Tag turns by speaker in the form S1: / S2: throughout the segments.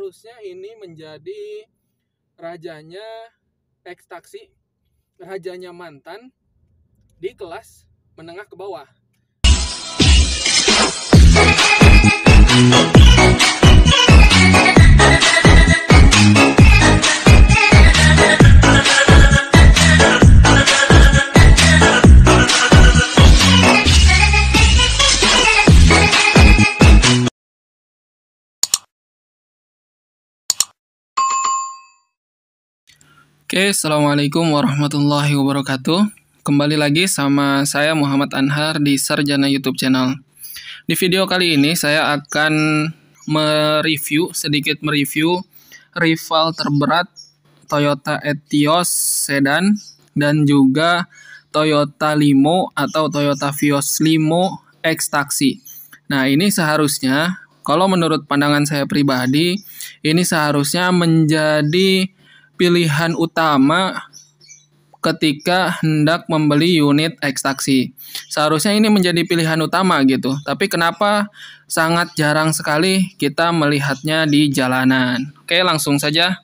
S1: seharusnya ini menjadi rajanya ekstaksi, rajanya mantan di kelas menengah ke bawah. Oke, assalamualaikum warahmatullahi wabarakatuh. Kembali lagi sama saya Muhammad Anhar di Sarjana YouTube channel. Di video kali ini saya akan sedikit mereview rival terberat Toyota Etios Sedan dan juga Toyota Limo atau Toyota Vios Limo X-Taxi. Nah, ini seharusnya, kalau menurut pandangan saya pribadi, ini seharusnya menjadi pilihan utama ketika hendak membeli unit X-Taxi. Seharusnya ini menjadi pilihan utama gitu. Tapi kenapa sangat jarang sekali kita melihatnya di jalanan? Oke, langsung saja.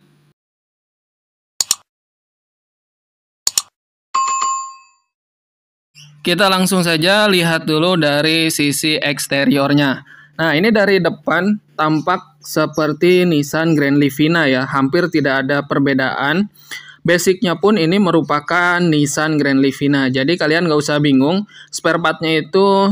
S1: Kita langsung saja lihat dulu dari sisi eksteriornya. Nah, ini dari depan tampak seperti Nissan Grand Livina ya, hampir tidak ada perbedaan. Basicnya pun ini merupakan Nissan Grand Livina, jadi kalian nggak usah bingung, spare partnya itu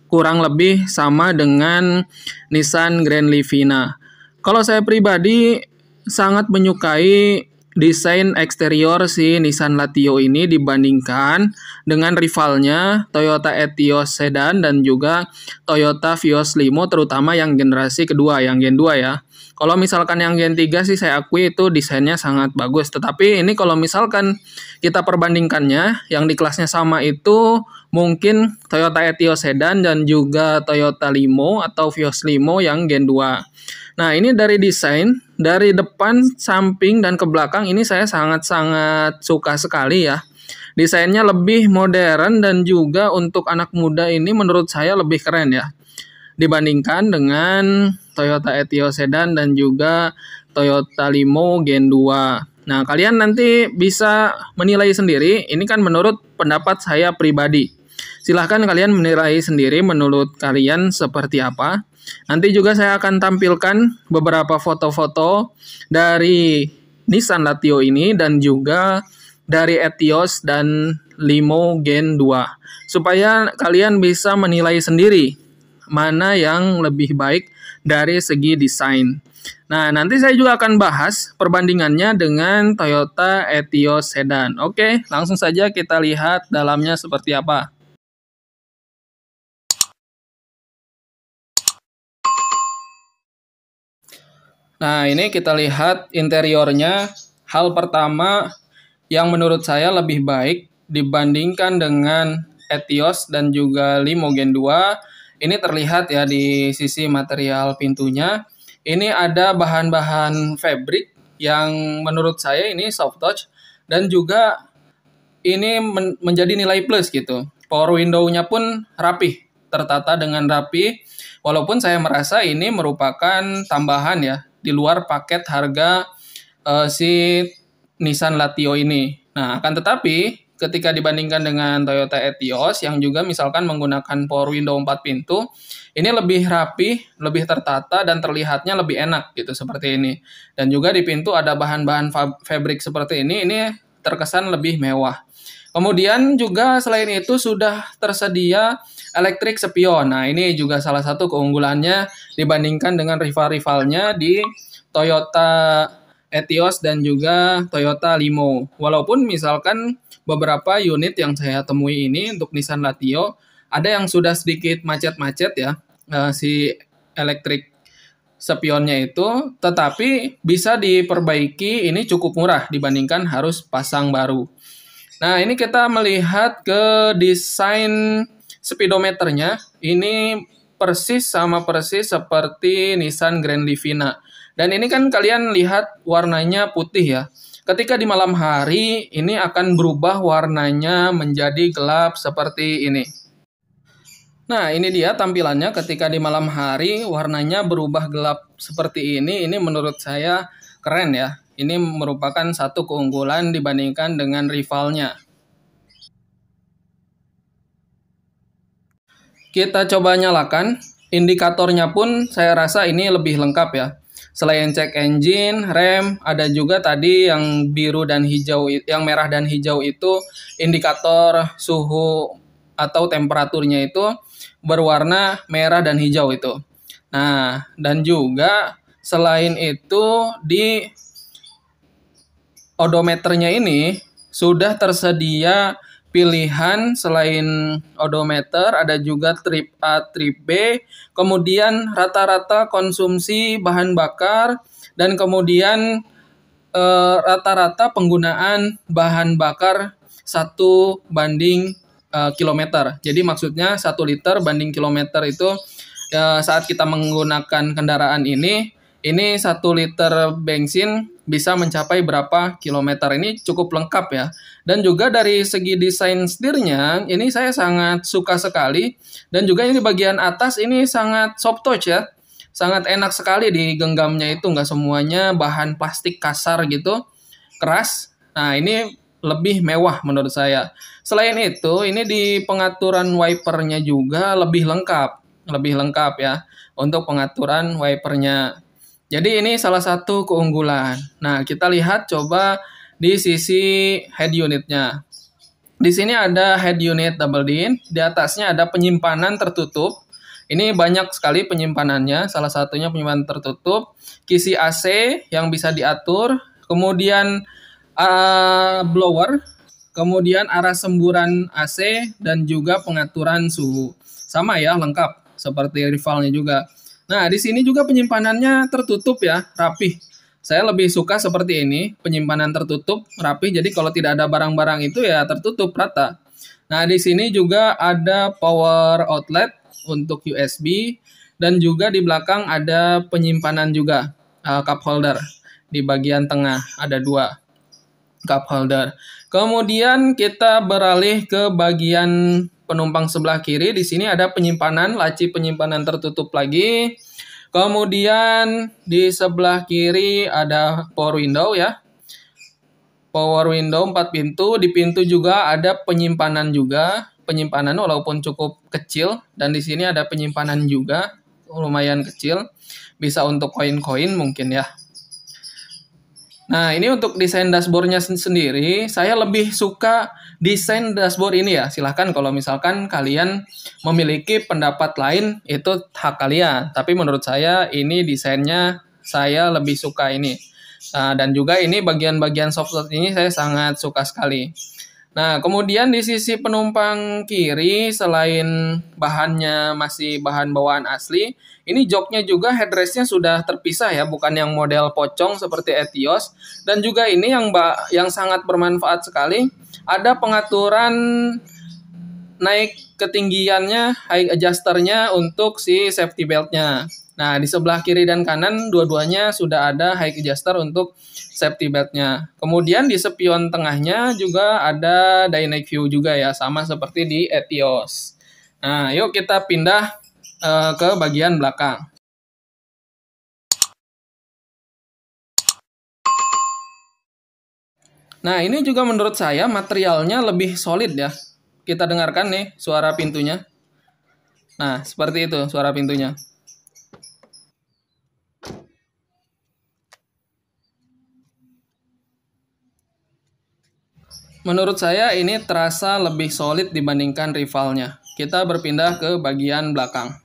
S1: kurang lebih sama dengan Nissan Grand Livina. Kalau saya pribadi sangat menyukai desain eksterior si Nissan Latio ini dibandingkan dengan rivalnya Toyota Etios Sedan dan juga Toyota Vios Limo, terutama yang generasi kedua, yang Gen 2 ya. Kalau misalkan yang Gen 3 sih saya akui itu desainnya sangat bagus, tetapi ini kalau misalkan kita perbandingkannya, yang di kelasnya sama itu mungkin Toyota Etios Sedan dan juga Toyota Limo atau Vios Limo yang Gen 2. Nah, ini dari desain, dari depan, samping, dan ke belakang ini saya sangat-sangat suka sekali ya. Desainnya lebih modern dan juga untuk anak muda ini menurut saya lebih keren ya. Dibandingkan dengan Toyota Etios Sedan dan juga Toyota Limo Gen 2. Nah, kalian nanti bisa menilai sendiri, ini kan menurut pendapat saya pribadi. Silahkan kalian menilai sendiri menurut kalian seperti apa. Nanti juga saya akan tampilkan beberapa foto-foto dari Nissan Latio ini dan juga dari Etios dan Limo Gen 2. Supaya kalian bisa menilai sendiri mana yang lebih baik dari segi desain. Nah, nanti saya juga akan bahas perbandingannya dengan Toyota Etios Sedan. Oke, langsung saja kita lihat dalamnya seperti apa. Nah, ini kita lihat interiornya. Hal pertama yang menurut saya lebih baik dibandingkan dengan Etios dan juga Limo Gen 2, ini terlihat ya di sisi material pintunya. Ini ada bahan-bahan fabric yang menurut saya ini soft touch dan juga ini menjadi nilai plus gitu. Power window-nya pun rapih, tertata dengan rapi. Walaupun saya merasa ini merupakan tambahan ya, di luar paket harga si Nissan Latio ini. Nah, akan tetapi ketika dibandingkan dengan Toyota Etios yang juga misalkan menggunakan power window 4 pintu, ini lebih rapi, lebih tertata dan terlihatnya lebih enak gitu seperti ini. Dan juga di pintu ada bahan-bahan fabric seperti ini terkesan lebih mewah. Kemudian juga selain itu sudah tersedia electric spion. Nah, ini juga salah satu keunggulannya dibandingkan dengan rival-rivalnya di Toyota Etios dan juga Toyota Limo. Walaupun misalkan beberapa unit yang saya temui ini untuk Nissan Latio, ada yang sudah sedikit macet-macet ya, si electric spionnya itu, tetapi bisa diperbaiki, ini cukup murah dibandingkan harus pasang baru. Nah, ini kita melihat ke desain speedometernya. Ini persis seperti Nissan Grand Livina. Dan ini kan kalian lihat warnanya putih ya. Ketika di malam hari, ini akan berubah warnanya menjadi gelap seperti ini. Nah, ini dia tampilannya ketika di malam hari, warnanya berubah gelap seperti ini. Ini menurut saya keren ya. Ini merupakan satu keunggulan dibandingkan dengan rivalnya. Kita coba nyalakan, indikatornya pun saya rasa ini lebih lengkap ya. Selain cek engine, rem, ada juga tadi yang biru dan hijau, yang merah dan hijau itu indikator suhu atau temperaturnya itu berwarna merah dan hijau itu. Nah, dan juga selain itu di odometernya ini sudah tersedia pilihan selain odometer, ada juga trip A, trip B, kemudian rata-rata konsumsi bahan bakar, dan kemudian rata-rata penggunaan bahan bakar 1 banding kilometer. Jadi maksudnya 1 liter banding kilometer itu saat kita menggunakan kendaraan ini 1 liter bensin bisa mencapai berapa kilometer. Ini cukup lengkap ya. Dan juga dari segi desain setirnya, ini saya sangat suka sekali. Dan juga ini bagian atas ini sangat soft touch ya. Sangat enak sekali di genggamnya itu. Nggak semuanya bahan plastik kasar gitu, keras. Nah, ini lebih mewah menurut saya. Selain itu, ini di pengaturan wipernya juga lebih lengkap. Lebih lengkap ya untuk pengaturan wipernya. Jadi ini salah satu keunggulan. Nah, kita lihat coba di sisi head unitnya. Di sini ada head unit double din, di atasnya ada penyimpanan tertutup. Ini banyak sekali penyimpanannya, salah satunya penyimpanan tertutup, kisi AC yang bisa diatur, kemudian blower, kemudian arah semburan AC, dan juga pengaturan suhu. Sama ya, lengkap seperti rivalnya juga. Nah, di sini juga penyimpanannya tertutup ya, rapih. Saya lebih suka seperti ini, penyimpanan tertutup, rapih. Jadi kalau tidak ada barang-barang itu ya tertutup rata. Nah, di sini juga ada power outlet untuk USB, dan juga di belakang ada penyimpanan juga, cup holder. Di bagian tengah ada 2 cup holder. Kemudian kita beralih ke bagian penumpang sebelah kiri. Di sini ada penyimpanan, laci penyimpanan tertutup lagi. Kemudian di sebelah kiri ada power window ya. Power window 4 pintu. Di pintu juga ada penyimpanan juga. Penyimpanan walaupun cukup kecil. Dan di sini ada penyimpanan juga. Lumayan kecil. Bisa untuk koin-koin mungkin ya. Nah, ini untuk desain dashboardnya sendiri, saya lebih suka desain dashboard ini ya. Silahkan kalau misalkan kalian memiliki pendapat lain, itu hak kalian. Tapi menurut saya ini desainnya saya lebih suka ini. Nah, dan juga ini bagian-bagian software ini saya sangat suka sekali. Nah, kemudian di sisi penumpang kiri, selain bahannya masih bahan bawaan asli, ini joknya juga headrestnya sudah terpisah ya, bukan yang model pocong seperti Etios. Dan juga ini yang sangat bermanfaat sekali, ada pengaturan naik ketinggiannya, high adjusternya untuk si safety beltnya. Nah, di sebelah kiri dan kanan dua-duanya sudah ada high adjuster untuk safety beltnya. Kemudian di spion tengahnya juga ada dynamic view juga ya, sama seperti di Etios. Nah, yuk kita pindah ke bagian belakang. Nah, ini juga menurut saya materialnya lebih solid ya. Kita dengarkan nih suara pintunya. Nah, seperti itu suara pintunya. Menurut saya ini terasa lebih solid dibandingkan rivalnya. Kita berpindah ke bagian belakang.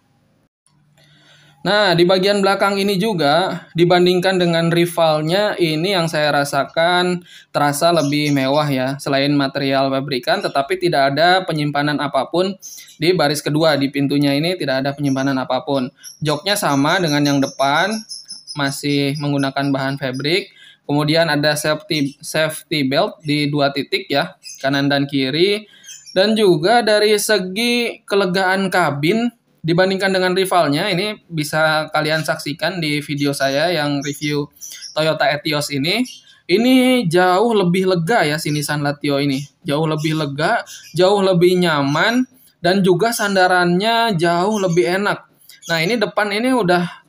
S1: Nah, di bagian belakang ini juga dibandingkan dengan rivalnya, ini yang saya rasakan terasa lebih mewah ya. Selain material pabrikan, tetapi tidak ada penyimpanan apapun di baris kedua. Di pintunya ini tidak ada penyimpanan apapun. Joknya sama dengan yang depan, masih menggunakan bahan fabric. Kemudian ada safety belt di 2 titik ya, kanan dan kiri. Dan juga dari segi kelegaan kabin, dibandingkan dengan rivalnya, ini bisa kalian saksikan di video saya yang review Toyota Etios ini. Ini jauh lebih lega ya si Nissan Latio ini. Jauh lebih lega, jauh lebih nyaman. dan juga sandarannya jauh lebih enak. Nah, ini depan ini udah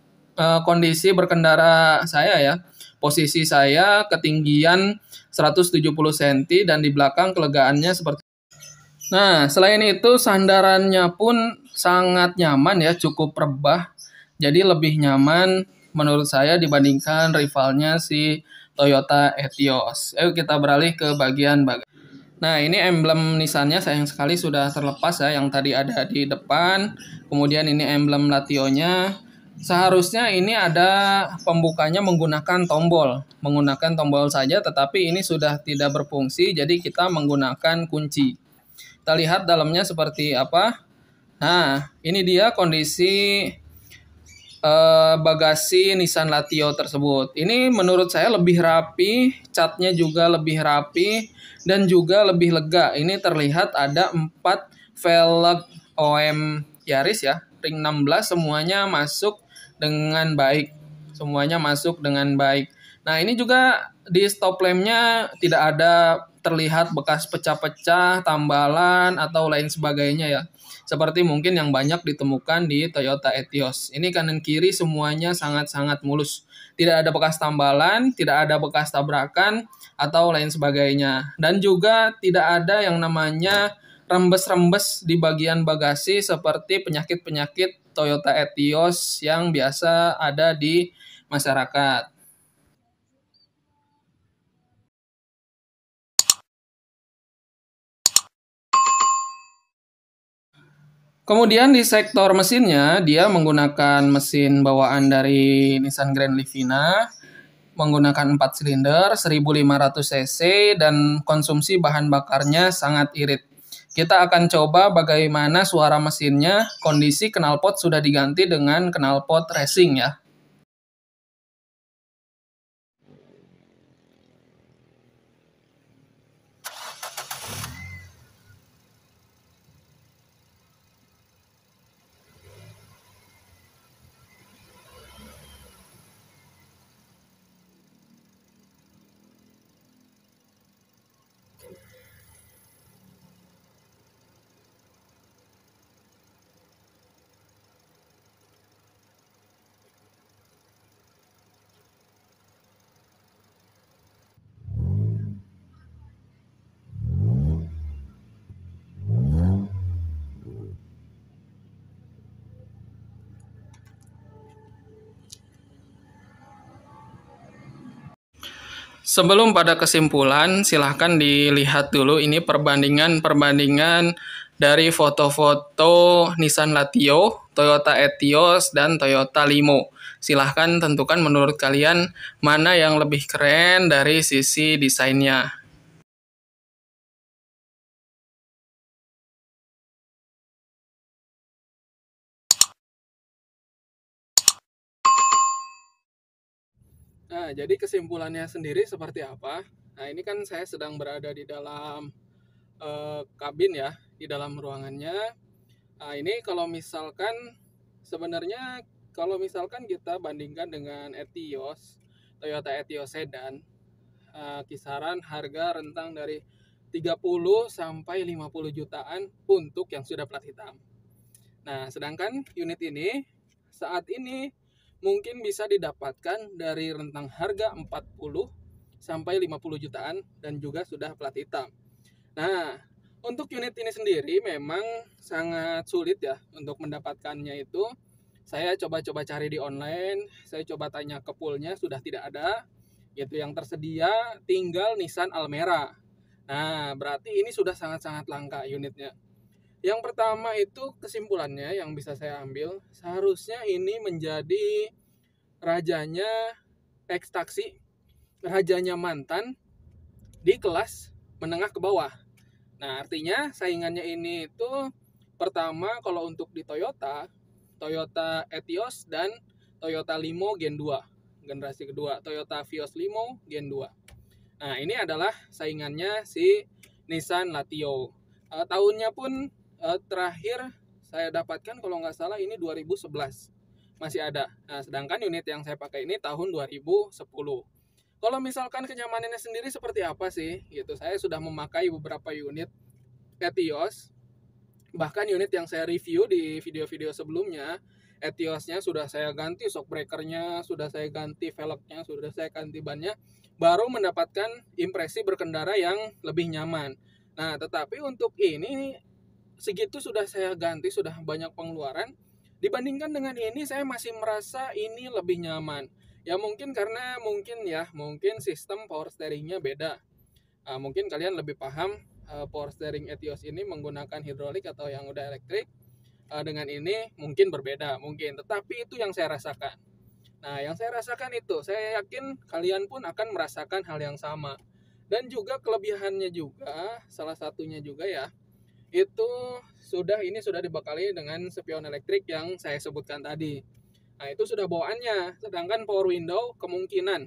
S1: kondisi berkendara saya ya. Posisi saya ketinggian 170 cm dan di belakang kelegaannya seperti. Nah, selain itu sandarannya pun sangat nyaman ya, cukup rebah. Jadi lebih nyaman menurut saya dibandingkan rivalnya si Toyota Etios. Ayo kita beralih ke bagian bagasi. Nah, ini emblem Nissan-nya sayang sekali sudah terlepas ya, yang tadi ada di depan. Kemudian ini emblem Latio-nya. Seharusnya ini ada pembukanya menggunakan tombol saja, tetapi ini sudah tidak berfungsi, jadi kita menggunakan kunci. Kita lihat dalamnya seperti apa. Nah, ini dia kondisi bagasi Nissan Latio tersebut. Ini menurut saya lebih rapi, catnya juga lebih rapi, dan juga lebih lega. Ini terlihat ada 4 velg OM Yaris ya, ring 16 semuanya masuk dengan baik. Nah, ini juga di stop lampnya tidak ada terlihat bekas pecah-pecah, tambalan, atau lain sebagainya ya. Seperti mungkin yang banyak ditemukan di Toyota Etios. Ini kanan kiri semuanya sangat-sangat mulus. Tidak ada bekas tambalan, tidak ada bekas tabrakan, atau lain sebagainya. Dan juga tidak ada yang namanya rembes-rembes di bagian bagasi seperti penyakit-penyakit Toyota Etios yang biasa ada di masyarakat. Kemudian di sektor mesinnya, dia menggunakan mesin bawaan dari Nissan Grand Livina, menggunakan 4 silinder, 1500 cc, dan konsumsi bahan bakarnya sangat irit. Kita akan coba bagaimana suara mesinnya, kondisi knalpot sudah diganti dengan knalpot racing ya. Sebelum pada kesimpulan, silahkan dilihat dulu ini perbandingan dari foto-foto Nissan Latio, Toyota Etios, dan Toyota Limo. Silahkan tentukan menurut kalian mana yang lebih keren dari sisi desainnya. Nah, jadi kesimpulannya sendiri seperti apa? Nah, ini kan saya sedang berada di dalam kabin ya, di dalam ruangannya. Nah, ini kalau misalkan sebenarnya kalau misalkan kita bandingkan dengan Etios, Toyota Etios Sedan, kisaran harga rentang dari 30 sampai 50 jutaan untuk yang sudah plat hitam. Nah, sedangkan unit ini saat ini mungkin bisa didapatkan dari rentang harga 40 sampai 50 jutaan dan juga sudah plat hitam. Nah, untuk unit ini sendiri memang sangat sulit ya untuk mendapatkannya itu. Saya coba-coba cari di online, saya coba tanya ke poolnya, sudah tidak ada. Yaitu yang tersedia tinggal Nissan Almera. Nah, berarti ini sudah sangat-sangat langka unitnya. Yang pertama itu kesimpulannya yang bisa saya ambil, seharusnya ini menjadi rajanya X-Taksi, rajanya mantan di kelas menengah ke bawah. Nah, artinya saingannya ini itu pertama kalau untuk di Toyota Etios dan Toyota Limo Gen 2, generasi kedua, Toyota Vios Limo Gen 2. Nah, ini adalah saingannya si Nissan Latio. Tahunnya pun terakhir saya dapatkan kalau nggak salah ini 2011. Masih ada. Nah, sedangkan unit yang saya pakai ini tahun 2010. Kalau misalkan kenyamanannya sendiri seperti apa sih? Gitu. Saya sudah memakai beberapa unit Etios Bahkan unit yang saya review di video-video sebelumnya, Etiosnya sudah saya ganti shock breakernya, sudah saya ganti velgnya, sudah saya ganti bannya, baru mendapatkan impresi berkendara yang lebih nyaman. Nah, tetapi untuk ini segitu sudah saya ganti, sudah banyak pengeluaran. Dibandingkan dengan ini, saya masih merasa ini lebih nyaman. Ya mungkin karena mungkin sistem power steeringnya beda. Mungkin kalian lebih paham power steering Etios ini menggunakan hidrolik atau yang udah elektrik. Dengan ini mungkin berbeda, tetapi itu yang saya rasakan. Nah, yang saya rasakan itu, saya yakin kalian pun akan merasakan hal yang sama. Dan juga kelebihannya juga, salah satunya juga ya, itu ini sudah dibekali dengan spion elektrik yang saya sebutkan tadi. Nah, itu sudah bawaannya. Sedangkan power window kemungkinan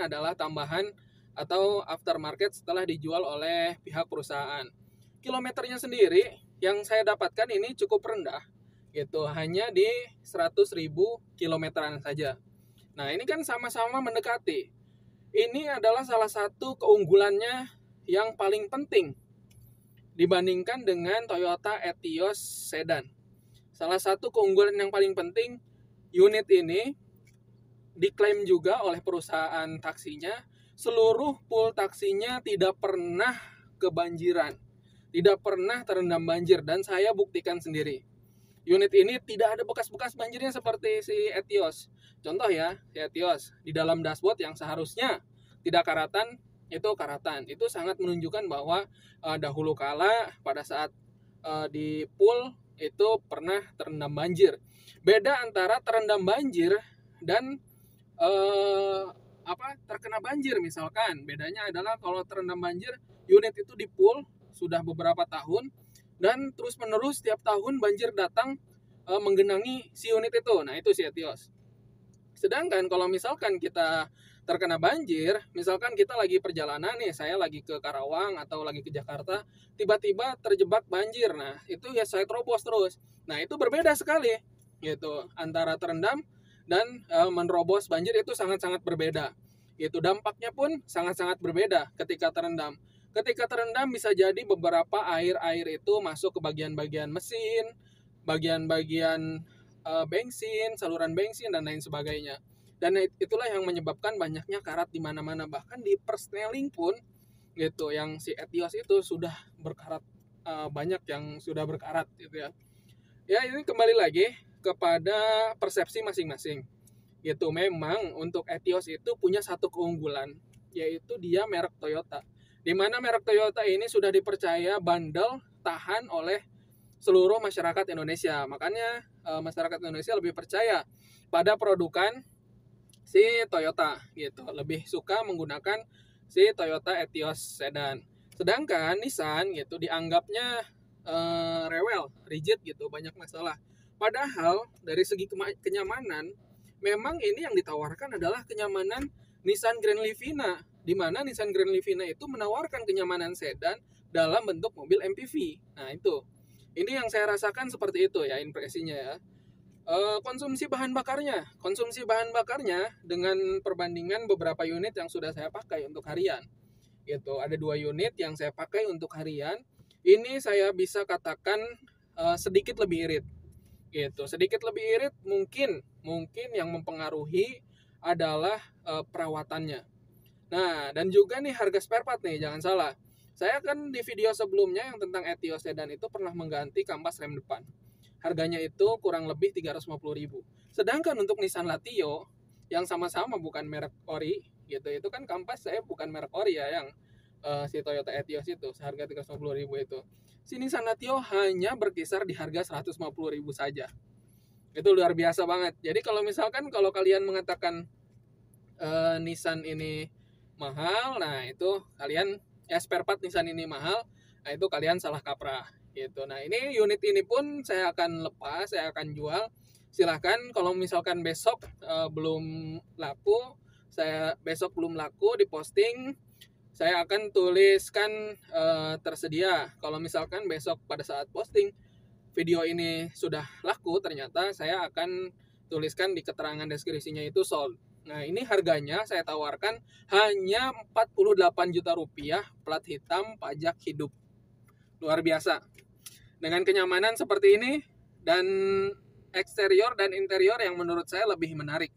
S1: adalah tambahan atau aftermarket setelah dijual oleh pihak perusahaan. Kilometernya sendiri yang saya dapatkan ini cukup rendah, gitu, hanya di 100.000 kilometeran saja. Nah, ini kan sama-sama mendekati. Ini adalah salah satu keunggulannya yang paling penting dibandingkan dengan Toyota Etios Sedan. Salah satu keunggulan yang paling penting, unit ini diklaim juga oleh perusahaan taksinya, seluruh pool taksinya tidak pernah kebanjiran, tidak pernah terendam banjir, dan saya buktikan sendiri. Unit ini tidak ada bekas-bekas banjirnya seperti si Etios. Contoh ya, si Etios di dalam dashboard yang seharusnya tidak karatan, itu karatan. Itu sangat menunjukkan bahwa dahulu kala pada saat di pool itu pernah terendam banjir. Beda antara terendam banjir dan terkena banjir misalkan. Bedanya adalah kalau terendam banjir, unit itu di pool sudah beberapa tahun dan terus menerus setiap tahun banjir datang menggenangi si unit itu. Nah, itu si Etios. Sedangkan kalau misalkan kita terkena banjir, misalkan kita lagi perjalanan nih, saya lagi ke Karawang atau lagi ke Jakarta, tiba-tiba terjebak banjir. Nah, itu ya saya terobos terus. Nah, itu berbeda sekali gitu antara terendam dan menerobos banjir, itu sangat-sangat berbeda. Itu dampaknya pun sangat-sangat berbeda ketika terendam. Ketika terendam bisa jadi beberapa air itu masuk ke bagian-bagian mesin, bagian-bagian bensin, saluran bensin dan lain sebagainya. Dan itulah yang menyebabkan banyaknya karat di mana-mana. Bahkan di persneling pun gitu, yang si Etios itu sudah berkarat, banyak yang sudah berkarat gitu ya. Ya, ini kembali lagi kepada persepsi masing-masing. Gitu, memang untuk Etios itu punya satu keunggulan, yaitu dia merek Toyota. Di mana merek Toyota ini sudah dipercaya bandel tahan oleh seluruh masyarakat Indonesia. Makanya masyarakat Indonesia lebih percaya pada produkan si Toyota gitu. Lebih suka menggunakan si Toyota Etios Sedan. Sedangkan Nissan gitu dianggapnya rewel, rigid gitu, banyak masalah. Padahal dari segi kenyamanan, memang ini yang ditawarkan adalah kenyamanan Nissan Grand Livina, di mana Nissan Grand Livina itu menawarkan kenyamanan sedan dalam bentuk mobil MPV. Nah, itu. Ini yang saya rasakan seperti itu ya impresinya ya. Konsumsi bahan bakarnya dengan perbandingan beberapa unit yang sudah saya pakai untuk harian. Gitu, ada 2 unit yang saya pakai untuk harian. Ini saya bisa katakan sedikit lebih irit. Gitu, sedikit lebih irit mungkin yang mempengaruhi adalah perawatannya. Nah, dan juga nih harga spare part nih, jangan salah. Saya kan di video sebelumnya yang tentang Etios Sedan itu pernah mengganti kampas rem depan. Harganya itu kurang lebih 350.000. Sedangkan untuk Nissan Latio yang sama-sama bukan merek ori gitu, itu kan kampas saya bukan merek ori ya, yang si Toyota Etios itu seharga 350.000 itu. Si Nissan Latio hanya berkisar di harga 150.000 saja. Itu luar biasa banget. Jadi kalau misalkan kalian mengatakan Nissan ini mahal, nah itu kalian spare part Nissan ini mahal, nah itu kalian salah kaprah gitu. Nah, ini unit ini pun saya akan lepas, saya akan jual. Silahkan kalau misalkan besok belum laku, di posting, saya akan tuliskan tersedia. Kalau misalkan besok pada saat posting video ini sudah laku, ternyata saya akan tuliskan di keterangan deskripsinya itu sold. Nah, ini harganya saya tawarkan hanya 48 juta rupiah, plat hitam, pajak hidup. Luar biasa. dengan kenyamanan seperti ini dan eksterior dan interior yang menurut saya lebih menarik.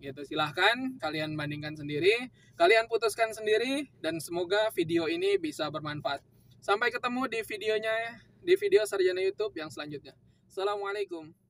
S1: Gitu, silahkan kalian bandingkan sendiri, kalian putuskan sendiri, dan semoga video ini bisa bermanfaat. Sampai ketemu di video Sarjana YouTube yang selanjutnya. Assalamualaikum.